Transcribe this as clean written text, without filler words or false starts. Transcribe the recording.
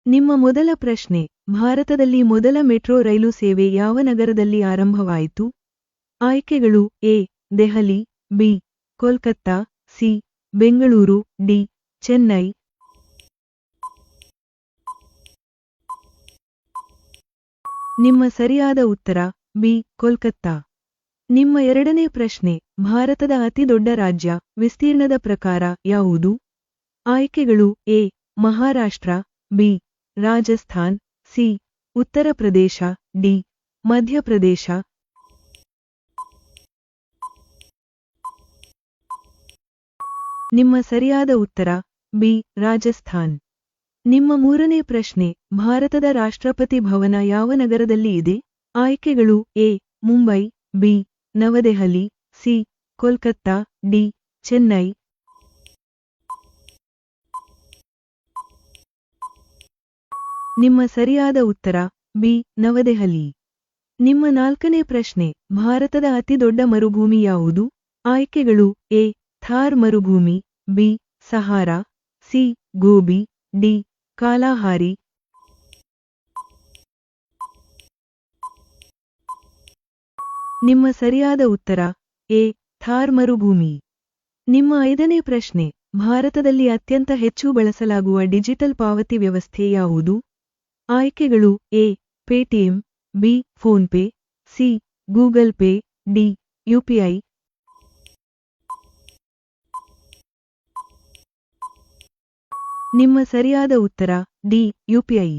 ನಿಮ್ಮ ಮೊದಲ ಪ್ರಶ್ನೆ, ಭಾರತದಲ್ಲಿ ಮೊದಲ ಮೆಟ್ರೋ ರೈಲು ಸೇವೆ ಯಾವ ನಗರದಲ್ಲಿ ಆರಂಭವಾಯಿತು? ಆಯ್ಕೆಗಳು A. Delhi, B. Kolkata, C. Bengaluru, D. Chennai. ನಿಮ್ಮ ಸರಿಯಾದ ಉತ್ತರ ಬಿ. ಕೋಲ್ಕತ್ತಾ. ನಿಮ್ಮ ಎರಡನೇ ಪ್ರಶ್ನೆ, ಭಾರತದ ಅತಿದೊಡ್ಡ ರಾಜ್ಯ, ವಿಸ್ತೀರ್ಣದ ಪ್ರಕಾರ ಯಾವುದು? ಆಯ್ಕೆಗಳು A. Maharashtra, B. Rajasthan, C. Uttar Pradesh, D. Madhya Pradesh. ನಿಮ್ಮ ಸರಿಯಾದ ಉತ್ತರ ಬಿ. ರಾಜಸ್ಥಾನ್. ನಿಮ್ಮ ಮೂರನೇ ಪ್ರಶ್ನೆ, ಭಾರತದ ರಾಷ್ಟ್ರಪತಿ ಭವನ ಯಾವ ನಗರದಲ್ಲಿ ಇದೆ? ಆಯ್ಕೆಗಳು ಎ. ಮುಂಬೈ, ಬಿ. ನವದೆಹಲಿ, ಸಿ. ಕೋಲ್ಕತ್ತಾ, ಡಿ. ಚೆನ್ನೈ. ನಿಮ್ಮ ಸರಿಯಾದ ಉತ್ತರ ಬಿ. ನವದೆಹಲಿ. ನಿಮ್ಮ ನಾಲ್ಕನೇ ಪ್ರಶ್ನೆ, ಭಾರತದ ಅತಿದೊಡ್ಡ ಮರುಭೂಮಿ ಯಾವುದು? ಆಯ್ಕೆಗಳು ಎ. ಥಾರ್ ಮರುಭೂಮಿ, B. Sahara, C. Gobi, D. Kalahari. ನಿಮ್ಮ ಸರಿಯಾದ ಉತ್ತರ ಎ. ಥಾರ್ ಮರುಭೂಮಿ. ನಿಮ್ಮ ಐದನೇ ಪ್ರಶ್ನೆ, ಭಾರತದಲ್ಲಿ ಅತ್ಯಂತ ಹೆಚ್ಚು ಬಳಸಲಾಗುವ ಡಿಜಿಟಲ್ ಪಾವತಿ ವ್ಯವಸ್ಥೆ ಯಾವುದು? ಆಯ್ಕೆಗಳು A. Paytm, B. PhonePe, C. Google pay, D. UPI. ನಿಮ್ಮ ಸರಿಯಾದ ಉತ್ತರ ಡಿ. ಯುಪಿಐ.